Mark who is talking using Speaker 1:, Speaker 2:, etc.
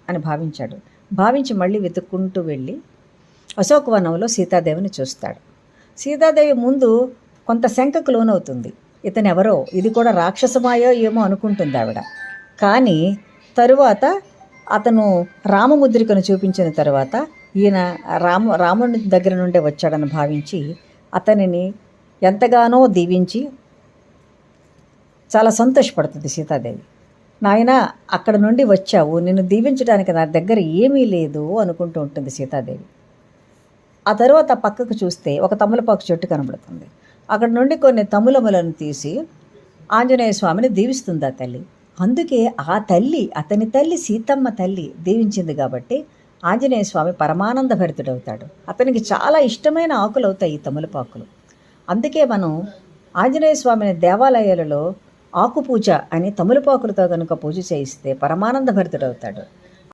Speaker 1: అని భావించి మళ్ళీ వెతుక్కుంటూ వెళ్ళి అశోకవనంలో సీతాదేవిని చూస్తాడు. సీతాదేవి ముందు కొంత శంకకు లోనవుతుంది. ఇతను ఎవరో, ఇది కూడా రాక్షసమాయో ఏమో అనుకుంటుంది ఆవిడ. కానీ తరువాత అతను రామముద్రికను చూపించిన తర్వాత ఈయన రాముని దగ్గర నుండే వచ్చాడని భావించి అతనిని ఎంతగానో దీవించి చాలా సంతోషపడుతుంది సీతాదేవి. నాయన అక్కడ నుండి వచ్చావు, నిన్ను దీవించడానికి నా దగ్గర ఏమీ లేదు అనుకుంటూ ఉంటుంది సీతాదేవి. ఆ తర్వాత పక్కకు చూస్తే ఒక తమలపాకు చెట్టు కనబడుతుంది. అక్కడ నుండి కొన్ని తములములను తీసి ఆంజనేయ స్వామిని దీవిస్తుంది ఆ తల్లి. అందుకే ఆ తల్లి, అతని తల్లి సీతమ్మ తల్లి దీవించింది కాబట్టి ఆంజనేయ స్వామి పరమానంద భరితుడవుతాడు. అతనికి చాలా ఇష్టమైన ఆకులు అవుతాయి ఈ తమలపాకులు. అందుకే మనం ఆంజనేయ స్వామిని దేవాలయాలలో ఆకు పూజ అని తమలపాకులతో కనుక పూజ చేయిస్తే పరమానంద భరితుడవుతాడు.